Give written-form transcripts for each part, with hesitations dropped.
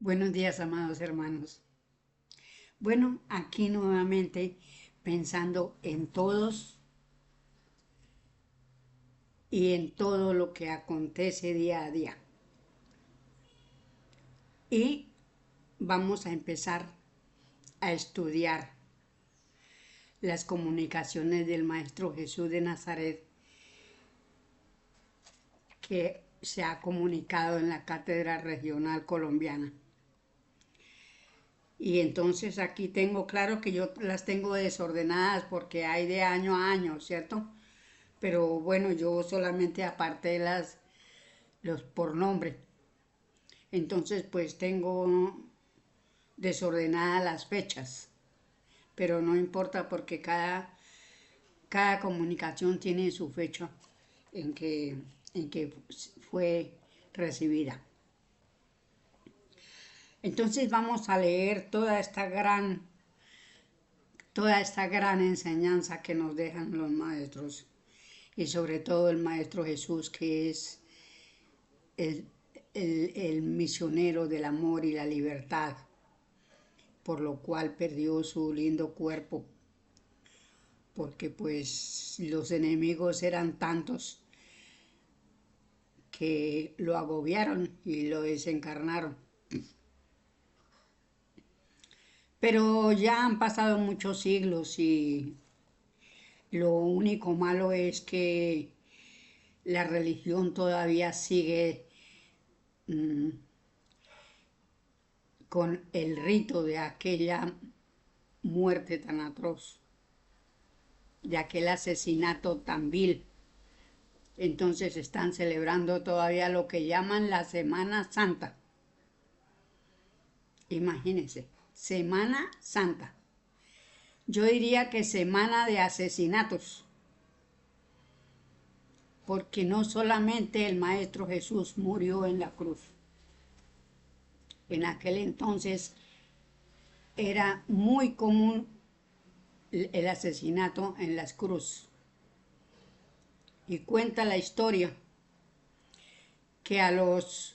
Buenos días, amados hermanos. Bueno, aquí nuevamente pensando en todos y en todo lo que acontece día a día. Y vamos a empezar a estudiar las comunicaciones del Maestro Jesús de Nazaret que se ha comunicado en la Cátedra Regional Colombiana. Y entonces aquí tengo claro que yo las tengo desordenadas porque hay de año a año, ¿cierto? Pero bueno, yo solamente aparté los por nombre. Entonces pues tengo desordenadas las fechas, pero no importa porque cada comunicación tiene su fecha en que fue recibida. Entonces vamos a leer toda esta gran enseñanza que nos dejan los maestros y sobre todo el Maestro Jesús, que es el, el misionero del amor y la libertad, por lo cual perdió su lindo cuerpo, porque pues los enemigos eran tantos que lo agobiaron y lo desencarnaron. Pero ya han pasado muchos siglos y lo único malo es que la religión todavía sigue mmm, con el rito de aquella muerte tan atroz, de aquel asesinato tan vil. Entonces están celebrando todavía lo que llaman la Semana Santa. Imagínense, Semana Santa. Yo diría que semana de asesinatos, porque no solamente el Maestro Jesús murió en la cruz. En aquel entonces era muy común el asesinato en las cruces. Y cuenta la historia que a los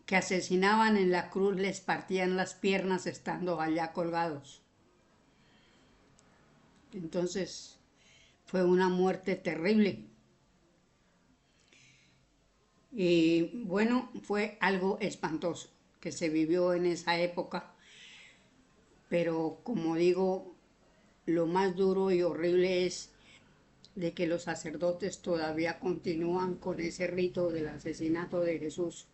que asesinaban en la cruz les partían las piernas estando allá colgados. Entonces fue una muerte terrible. Y bueno, fue algo espantoso que se vivió en esa época. Pero como digo, lo más duro y horrible es de que los sacerdotes todavía continúan con ese rito del asesinato de Jesús.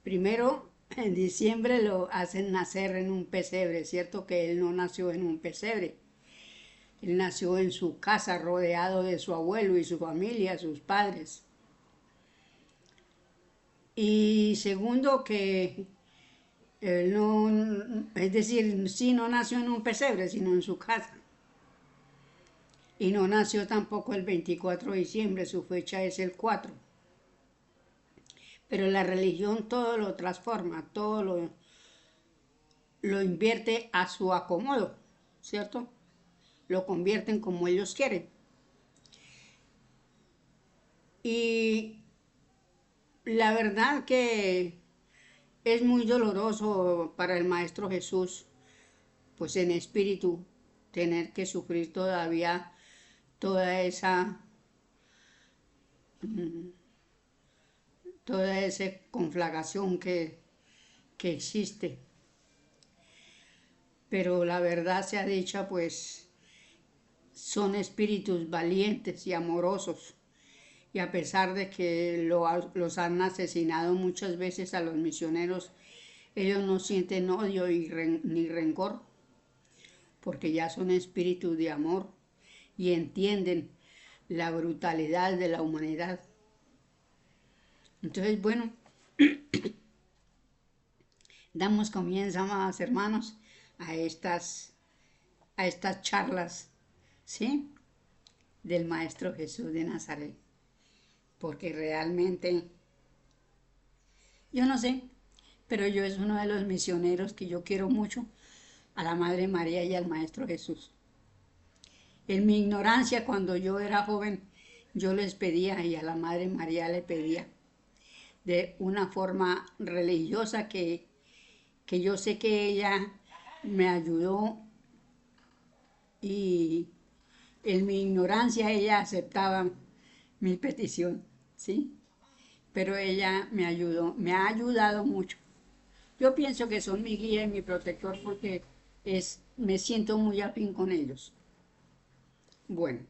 Primero, en diciembre lo hacen nacer en un pesebre, ¿cierto? Que él no nació en un pesebre. Él nació en su casa rodeado de su abuelo y su familia, sus padres. Y segundo, que él no, es decir, sí no nació en un pesebre, sino en su casa. Y no nació tampoco el 24 de diciembre, su fecha es el 4. Pero la religión todo lo transforma, todo lo invierte a su acomodo, ¿cierto? Lo convierten como ellos quieren. Y la verdad que es muy doloroso para el Maestro Jesús, pues en espíritu, tener que sufrir todavía toda esa conflagración que existe. Pero la verdad sea dicha, pues son espíritus valientes y amorosos. Y a pesar de que los han asesinado muchas veces a los misioneros, ellos no sienten odio ni rencor, porque ya son espíritus de amor y entienden la brutalidad de la humanidad. Entonces, bueno, damos comienzo, amados hermanos, a estas charlas, ¿sí? Del Maestro Jesús de Nazaret. Porque realmente, yo no sé, pero yo es uno de los misioneros que yo quiero mucho, a la Madre María y al Maestro Jesús. En mi ignorancia, cuando yo era joven, yo les pedía y a la Madre María le pedía de una forma religiosa que yo sé que ella me ayudó y en mi ignorancia ella aceptaba mi petición, ¿sí? Pero ella me ayudó, me ha ayudado mucho. Yo pienso que son mi guía y mi protector porque me siento muy afín con ellos. Bueno,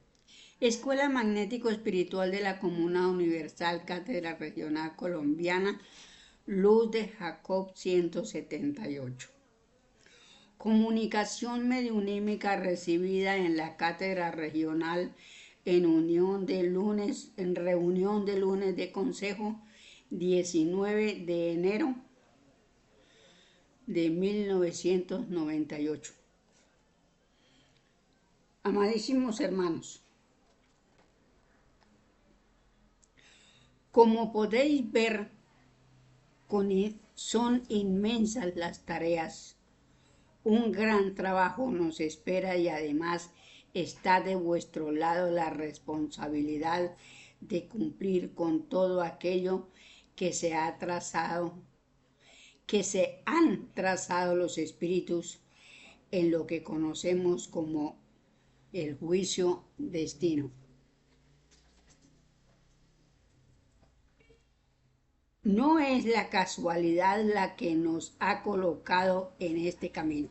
Escuela Magnético Espiritual de la Comuna Universal, Cátedra Regional Colombiana, Luz de Jacob 178. Comunicación mediunímica recibida en la Cátedra Regional en reunión de lunes de consejo 19 de enero de 1998. Amadísimos hermanos, como podéis ver, son inmensas las tareas. Un gran trabajo nos espera y además está de vuestro lado la responsabilidad de cumplir con todo aquello que se han trazado los espíritus en lo que conocemos como el juicio destino. No es la casualidad la que nos ha colocado en este camino.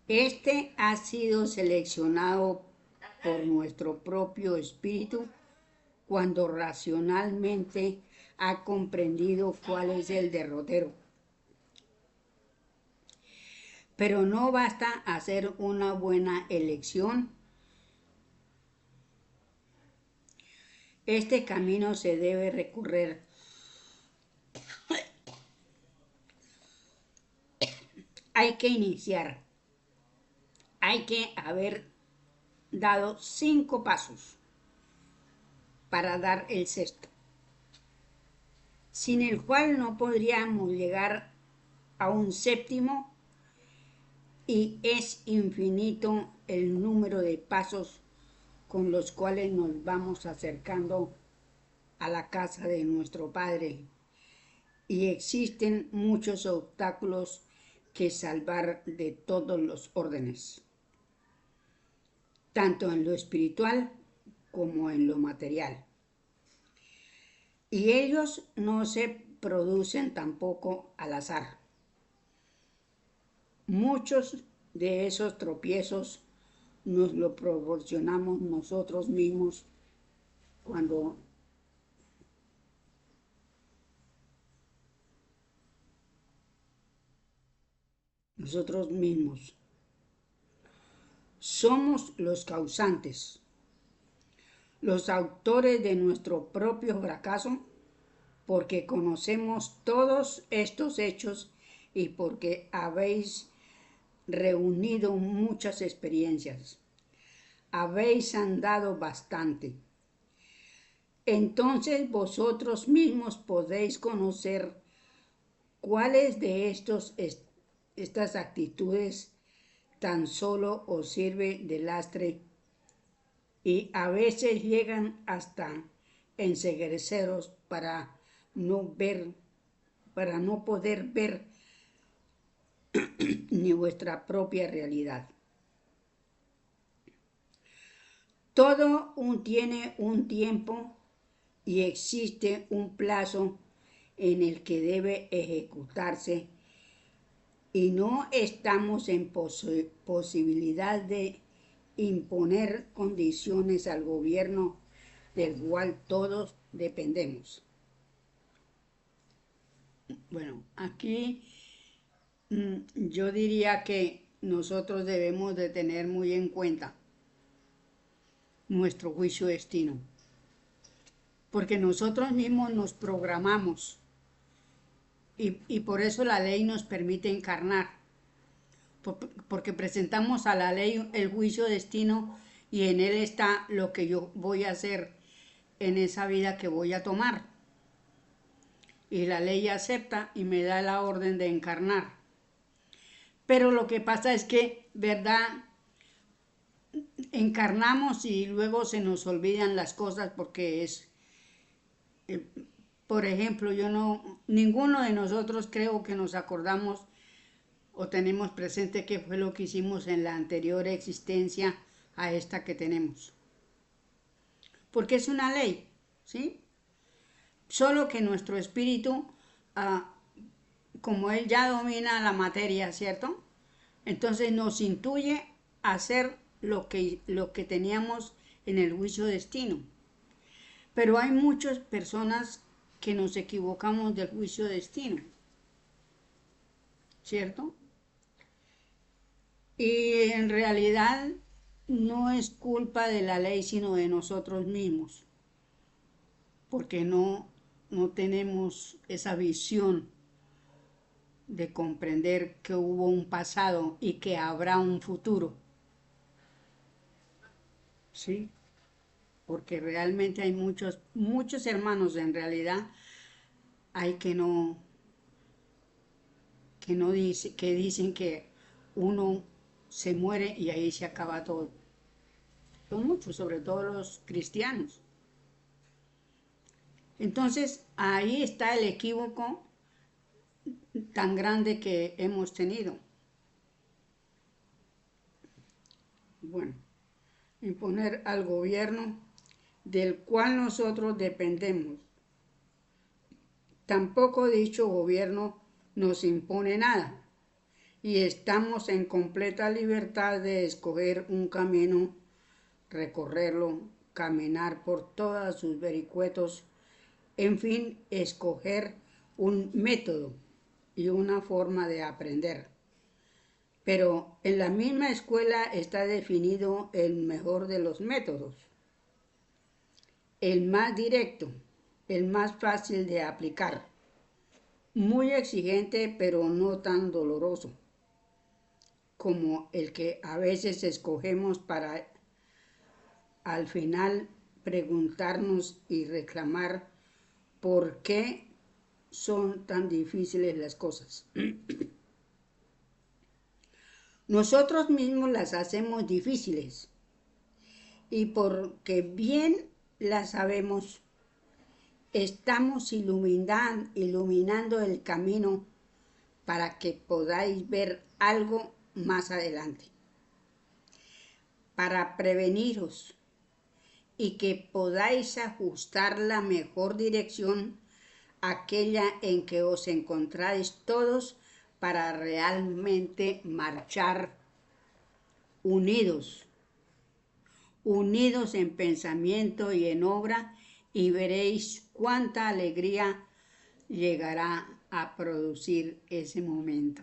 Este ha sido seleccionado por nuestro propio espíritu cuando racionalmente ha comprendido cuál es el derrotero. Pero no basta hacer una buena elección. Este camino se debe recorrer. Hay que iniciar. Hay que haber dado 5 pasos para dar el sexto, sin el cual no podríamos llegar a un séptimo, y es infinito el número de pasos con los cuales nos vamos acercando a la casa de nuestro Padre, y existen muchos obstáculos que salvar de todos los órdenes, tanto en lo espiritual como en lo material. Y ellos no se producen tampoco al azar. Muchos de esos tropiezos nos lo proporcionamos nosotros mismos cuando nosotros mismos somos los causantes, los autores de nuestro propio fracaso, porque conocemos todos estos hechos y porque habéis reunido muchas experiencias, habéis andado bastante. Entonces vosotros mismos podéis conocer cuáles de estas actitudes tan solo os sirve de lastre y a veces llegan hasta encegueceros para no poder ver ni vuestra propia realidad. Todo tiene un tiempo y existe un plazo en el que debe ejecutarse, y no estamos en posibilidad de imponer condiciones al gobierno del cual todos dependemos. Bueno, aquí yo diría que nosotros debemos de tener muy en cuenta nuestro juicio destino, porque nosotros mismos nos programamos y por eso la ley nos permite encarnar, porque presentamos a la ley el juicio destino y en él está lo que yo voy a hacer en esa vida que voy a tomar. Y la ley acepta y me da la orden de encarnar. Pero lo que pasa es que, ¿verdad? Encarnamos y luego se nos olvidan las cosas porque eh, por ejemplo, ninguno de nosotros creo que nos acordamos o tenemos presente qué fue lo que hicimos en la anterior existencia a esta que tenemos. Porque es una ley, ¿sí? Solo que nuestro espíritu, ah, como él ya domina la materia, ¿cierto? Entonces nos intuye a hacer lo que teníamos en el juicio destino. Pero hay muchas personas que nos equivocamos del juicio destino, ¿cierto? Y en realidad no es culpa de la ley, sino de nosotros mismos, porque no tenemos esa visión de comprender que hubo un pasado y que habrá un futuro, ¿sí? Porque realmente hay muchos hermanos en realidad hay que dicen que uno se muere y ahí se acaba todo. Son muchos, sobre todo los cristianos. Entonces ahí está el equívoco tan grande que hemos tenido. Bueno, imponer al gobierno del cual nosotros dependemos. Tampoco dicho gobierno nos impone nada y estamos en completa libertad de escoger un camino, recorrerlo, caminar por todos sus vericuetos, en fin, escoger un método y una forma de aprender. Pero en la misma escuela está definido el mejor de los métodos, el más directo, el más fácil de aplicar, muy exigente pero no tan doloroso como el que a veces escogemos para al final preguntarnos y reclamar por qué son tan difíciles las cosas. Nosotros mismos las hacemos difíciles y porque bien las sabemos, estamos iluminando el camino para que podáis ver algo más adelante, para preveniros y que podáis ajustar la mejor dirección, aquella en que os encontráis todos para realmente marchar unidos, unidos en pensamiento y en obra, y veréis cuánta alegría llegará a producir ese momento.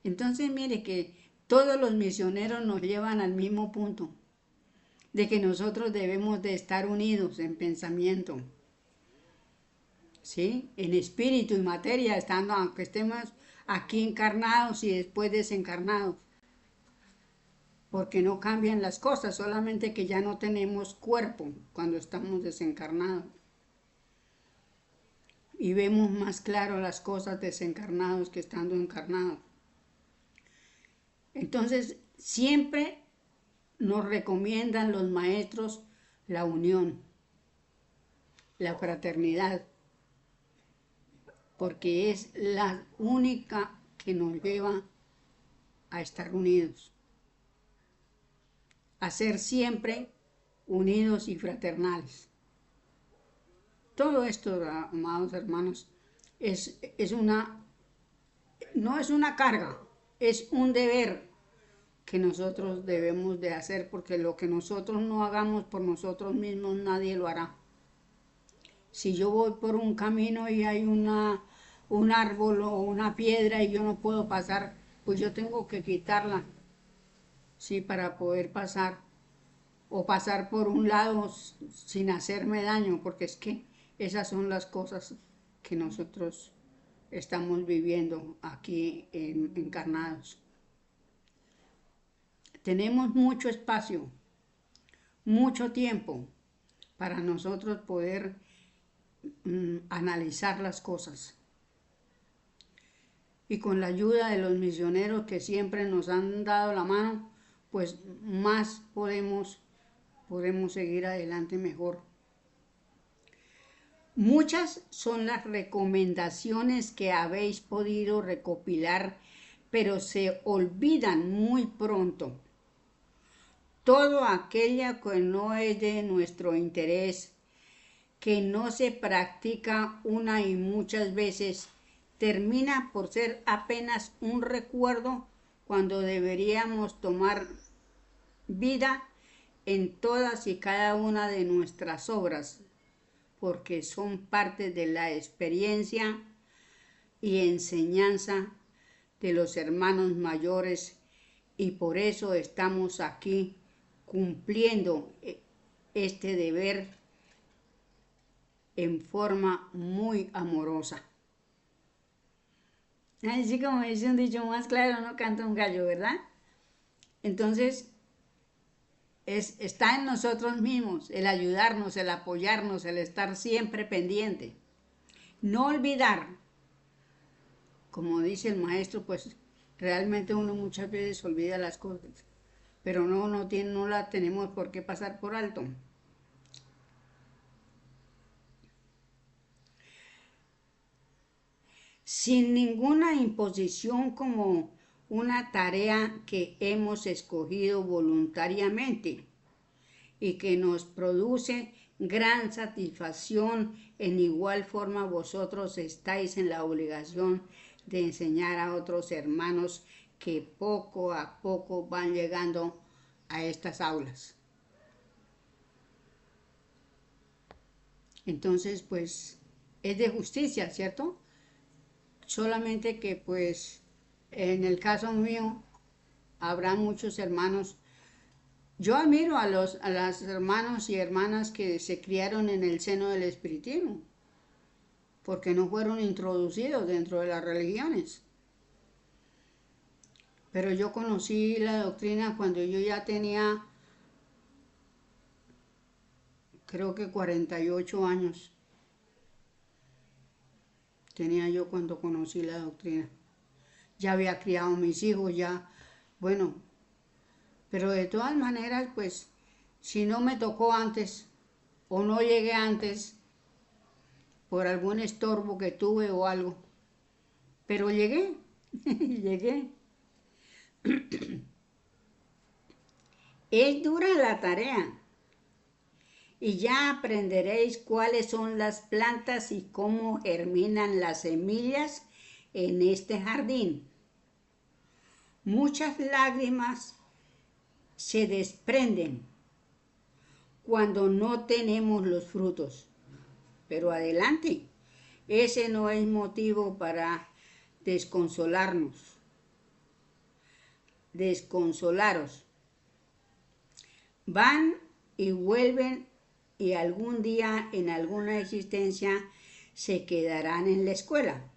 Entonces mire que todos los misioneros nos llevan al mismo punto, de que nosotros debemos de estar unidos en pensamiento, ¿sí? En espíritu y materia, estando, aunque estemos aquí encarnados y después desencarnados, porque no cambian las cosas, solamente que ya no tenemos cuerpo cuando estamos desencarnados. Y vemos más claro las cosas desencarnados que estando encarnados. Entonces, siempre nos recomiendan los maestros la unión, la fraternidad, porque es la única que nos lleva a estar unidos, a ser siempre unidos y fraternales. Todo esto, amados hermanos, no es una carga, es un deber que nosotros debemos de hacer, porque lo que nosotros no hagamos por nosotros mismos, nadie lo hará. Si yo voy por un camino y hay un árbol o una piedra y yo no puedo pasar, pues yo tengo que quitarla, sí, para poder pasar, o pasar por un lado sin hacerme daño, porque es que esas son las cosas que nosotros estamos viviendo aquí encarnados. Tenemos mucho espacio, mucho tiempo para nosotros poder analizar las cosas. Y con la ayuda de los misioneros que siempre nos han dado la mano, pues más podemos seguir adelante mejor. Muchas son las recomendaciones que habéis podido recopilar, pero se olvidan muy pronto. Todo aquello que no es de nuestro interés, que no se practica una y muchas veces, termina por ser apenas un recuerdo cuando deberíamos tomar vida en todas y cada una de nuestras obras, porque son parte de la experiencia y enseñanza de los hermanos mayores, y por eso estamos aquí cumpliendo este deber en forma muy amorosa. Así como dice un dicho, más claro no canta un gallo, ¿verdad? Entonces, está en nosotros mismos el ayudarnos, el apoyarnos, el estar siempre pendiente. No olvidar, como dice el maestro, pues realmente uno muchas veces olvida las cosas, pero no la tenemos por qué pasar por alto. Sin ninguna imposición, como una tarea que hemos escogido voluntariamente y que nos produce gran satisfacción. En igual forma vosotros estáis en la obligación de enseñar a otros hermanos que poco a poco van llegando a estas aulas. Entonces, pues, es de justicia, ¿cierto? Solamente que, pues, en el caso mío, habrá muchos hermanos. Yo admiro a los hermanos y hermanas que se criaron en el seno del espiritismo, porque no fueron introducidos dentro de las religiones. Pero yo conocí la doctrina cuando yo ya tenía, creo que 48 años. Tenía yo cuando conocí la doctrina. Ya había criado mis hijos, ya, bueno, pero de todas maneras, pues, si no me tocó antes o no llegué antes por algún estorbo que tuve o algo, pero llegué, llegué. Es dura la tarea y ya aprenderéis cuáles son las plantas y cómo germinan las semillas en este jardín. Muchas lágrimas se desprenden cuando no tenemos los frutos, pero adelante, ese no es motivo para desconsolaros. Van y vuelven y algún día en alguna existencia se quedarán en la escuela.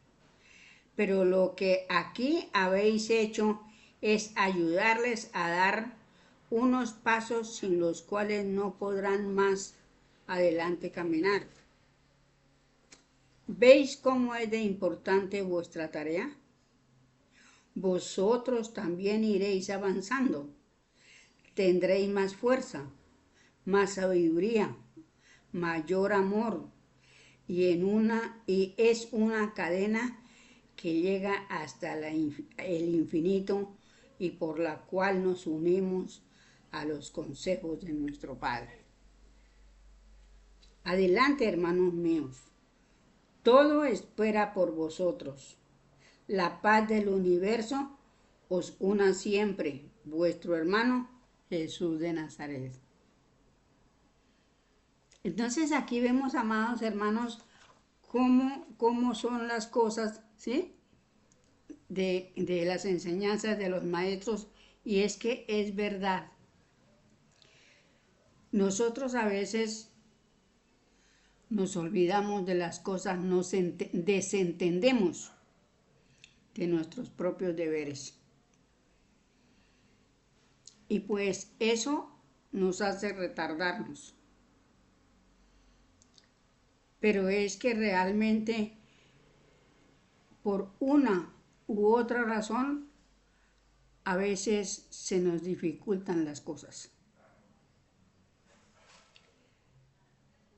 Pero lo que aquí habéis hecho es ayudarles a dar unos pasos sin los cuales no podrán más adelante caminar. ¿Veis cómo es de importante vuestra tarea? Vosotros también iréis avanzando. Tendréis más fuerza, más sabiduría, mayor amor, y es una cadena que llega hasta el infinito y por la cual nos unimos a los consejos de nuestro Padre. Adelante, hermanos míos, todo espera por vosotros. La paz del universo os una siempre, vuestro hermano Jesús de Nazaret. Entonces aquí vemos, amados hermanos, cómo son las cosas, ¿sí? De las enseñanzas de los maestros, y es que es verdad. Nosotros a veces nos olvidamos de las cosas, nos desentendemos de nuestros propios deberes. Y pues eso nos hace retardarnos. Pero es que realmente por una u otra razón a veces se nos dificultan las cosas.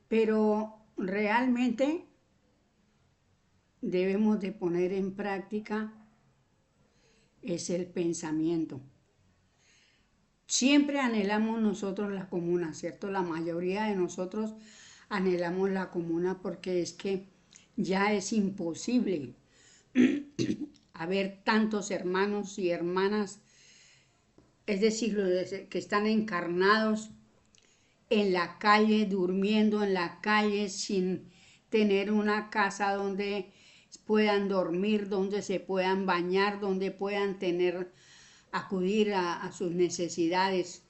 Pero realmente debemos de poner en práctica es el pensamiento. Siempre anhelamos nosotros la comuna, ¿cierto? La mayoría de nosotros anhelamos la comuna porque es que ya es imposible haber tantos hermanos y hermanas, es decir, los que están encarnados en la calle, durmiendo en la calle sin tener una casa donde puedan dormir, donde se puedan bañar, donde puedan acudir a sus necesidades,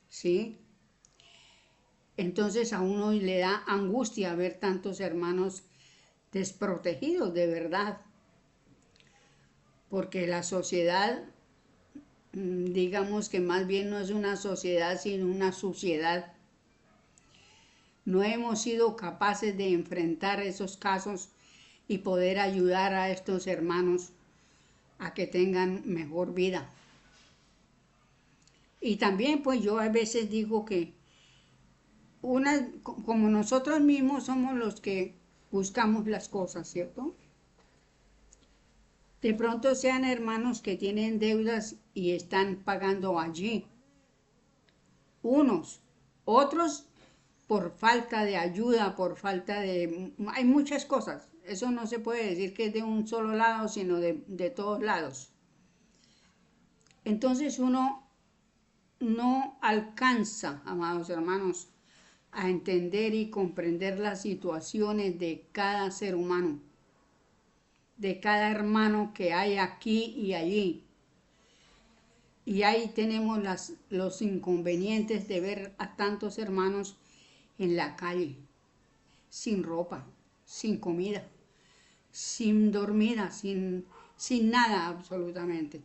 ¿sí? Entonces a uno le da angustia ver tantos hermanos desprotegidos de verdad, porque la sociedad, digamos que más bien no es una sociedad, sino una suciedad. No hemos sido capaces de enfrentar esos casos y poder ayudar a estos hermanos a que tengan mejor vida. Y también pues yo a veces digo que como nosotros mismos somos los que buscamos las cosas, ¿cierto? De pronto sean hermanos que tienen deudas y están pagando allí. Unos, otros por falta de ayuda, por falta de... Hay muchas cosas. Eso no se puede decir que es de un solo lado, sino de todos lados. Entonces uno no alcanza, amados hermanos, a entender y comprender las situaciones de cada ser humano, de cada hermano que hay aquí y allí. Y ahí tenemos los inconvenientes de ver a tantos hermanos en la calle, sin ropa, sin comida, sin dormida, sin nada absolutamente.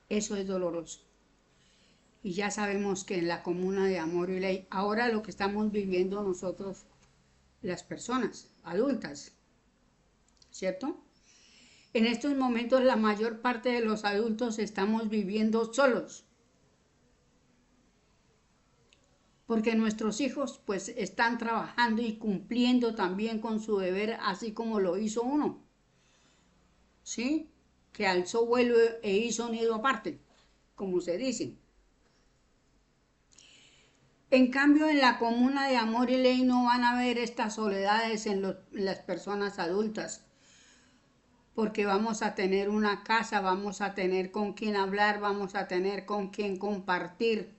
Eso es doloroso. Y ya sabemos que en la comuna de Amor y Ley, ahora lo que estamos viviendo nosotros, las personas adultas, ¿cierto? En estos momentos la mayor parte de los adultos estamos viviendo solos. Porque nuestros hijos pues están trabajando y cumpliendo también con su deber, así como lo hizo uno. ¿Sí? Que alzó vuelo e hizo nido aparte, como se dice. En cambio, en la comuna de Amor y Ley no van a haber estas soledades en las personas adultas, porque vamos a tener una casa, vamos a tener con quien hablar, vamos a tener con quien compartir,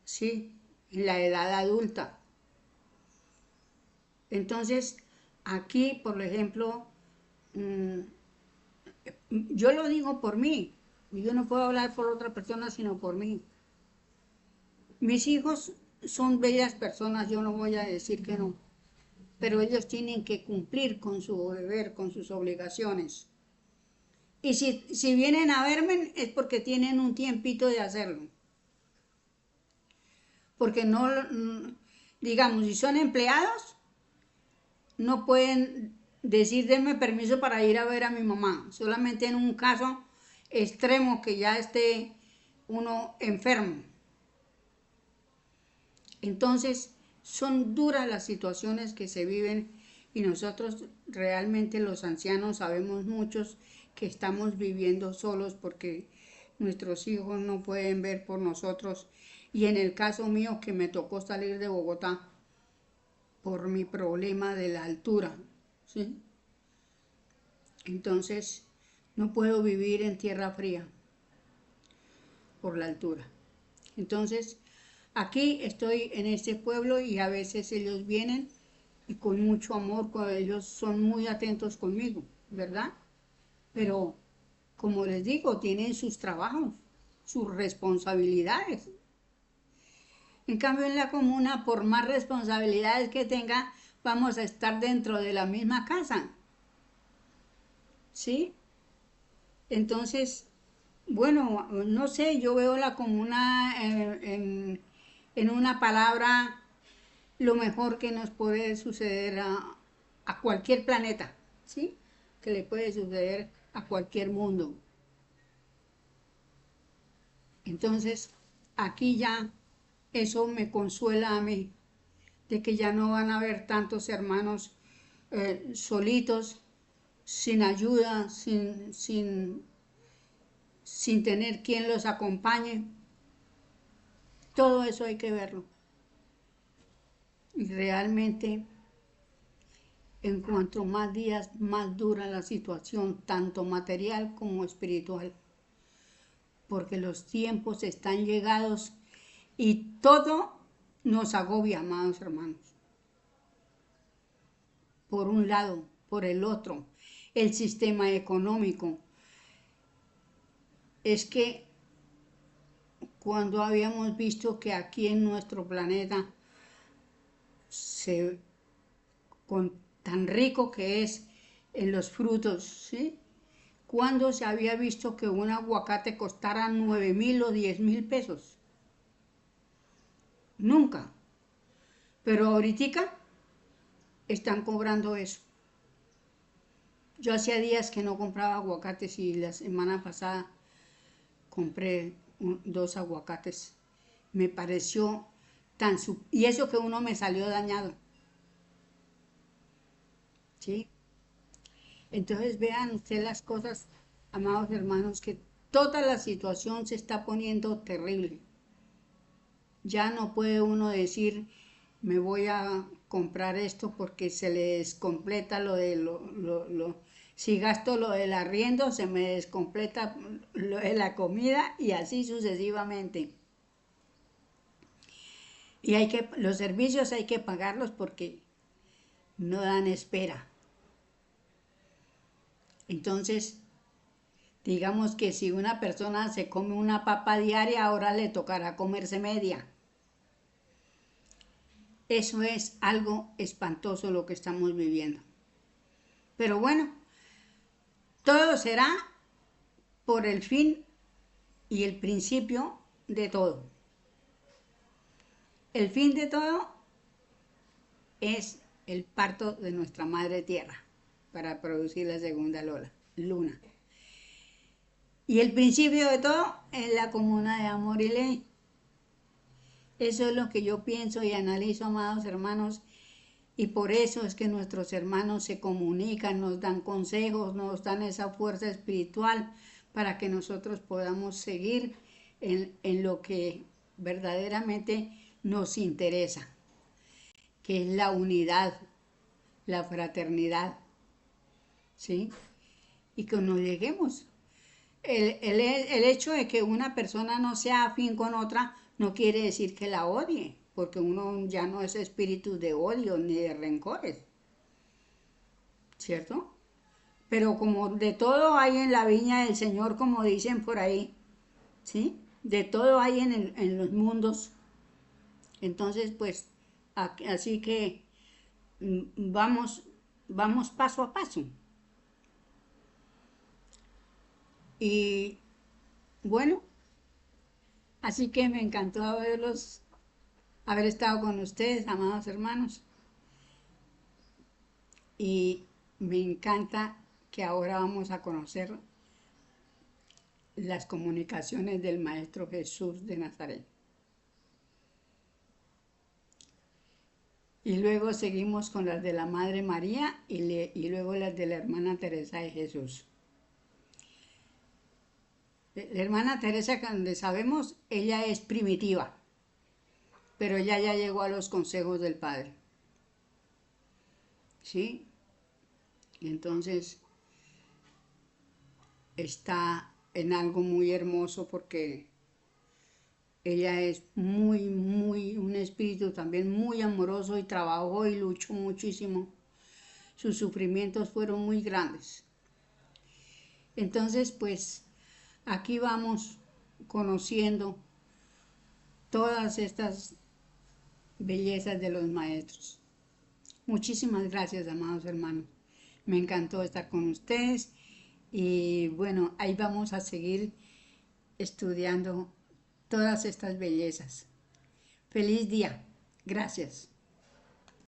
¿sí? En la edad adulta. Entonces, aquí, por ejemplo, yo lo digo por mí, yo no puedo hablar por otra persona, sino por mí. Mis hijos son bellas personas, yo no voy a decir que no, pero ellos tienen que cumplir con su deber, con sus obligaciones. Y si vienen a verme es porque tienen un tiempito de hacerlo. Porque no, digamos, si son empleados, no pueden decir denme permiso para ir a ver a mi mamá. Solamente en un caso extremo que ya esté uno enfermo. Entonces, son duras las situaciones que se viven y nosotros realmente los ancianos sabemos muchos que estamos viviendo solos porque nuestros hijos no pueden ver por nosotros. Y en el caso mío que me tocó salir de Bogotá por mi problema de la altura, ¿sí? Entonces, no puedo vivir en tierra fría por la altura. Entonces, aquí estoy en este pueblo y a veces ellos vienen y con mucho amor, ellos son muy atentos conmigo, ¿verdad? Pero, como les digo, tienen sus trabajos, sus responsabilidades. En cambio, en la comuna, por más responsabilidades que tenga, vamos a estar dentro de la misma casa, ¿sí? Entonces, bueno, no sé, yo veo la comuna en una palabra lo mejor que nos puede suceder a cualquier planeta, ¿sí? Que le puede suceder a cualquier mundo. Entonces, aquí ya eso me consuela a mí, de que ya no van a haber tantos hermanos solitos, sin ayuda, sin tener quien los acompañe. Todo eso hay que verlo. Y realmente, en cuanto más días, más dura la situación, tanto material como espiritual. Porque los tiempos están llegados y todo nos agobia, amados hermanos. Por un lado, por el otro, el sistema económico. Es que cuando habíamos visto que aquí en nuestro planeta, con tan rico que es en los frutos, ¿sí? Cuando se había visto que un aguacate costara 9.000 o 10.000 pesos. Nunca. Pero ahorita están cobrando eso. Yo hacía días que no compraba aguacates y la semana pasada compré 2 aguacates. Me pareció tan... Y eso que uno me salió dañado. ¿Sí? Entonces vean ustedes las cosas, amados hermanos, que toda la situación se está poniendo terrible. Ya no puede uno decir, me voy a comprar esto porque se le descompleta lo de si gasto lo del arriendo, se me descompleta lo de la comida y así sucesivamente. Y los servicios hay que pagarlos porque no dan espera. Entonces, digamos que si una persona se come una papa diaria, ahora le tocará comerse media. Eso es algo espantoso lo que estamos viviendo. Pero bueno, todo será por el fin y el principio de todo. El fin de todo es el parto de nuestra madre tierra para producir la segunda luna. Y el principio de todo es la comuna de amor y ley. Eso es lo que yo pienso y analizo, amados hermanos, y por eso es que nuestros hermanos se comunican, nos dan consejos, nos dan esa fuerza espiritual para que nosotros podamos seguir en lo que verdaderamente nos interesa, que es la unidad, la fraternidad, ¿sí? Y que nos lleguemos. El hecho de que una persona no sea afín con otra no quiere decir que la odie, porque uno ya no es espíritu de odio ni de rencores, ¿cierto? Pero como de todo hay en la viña del Señor, como dicen por ahí, ¿sí? De todo hay en los mundos. Entonces, pues, así que vamos paso a paso. Y bueno, así que me encantó haber estado con ustedes, amados hermanos. Y me encanta que ahora vamos a conocer las comunicaciones del Maestro Jesús de Nazaret. Y luego seguimos con las de la Madre María y luego las de la hermana Teresa de Jesús. La hermana Teresa, donde sabemos, ella es primitiva, pero ella ya llegó a los consejos del Padre. ¿Sí? Y entonces está en algo muy hermoso porque ella es un espíritu también muy amoroso y trabajó y luchó muchísimo. Sus sufrimientos fueron muy grandes. Entonces, pues, aquí vamos conociendo todas estas bellezas de los maestros. Muchísimas gracias, amados hermanos. Me encantó estar con ustedes y bueno, ahí vamos a seguir estudiando todas estas bellezas. Feliz día. Gracias.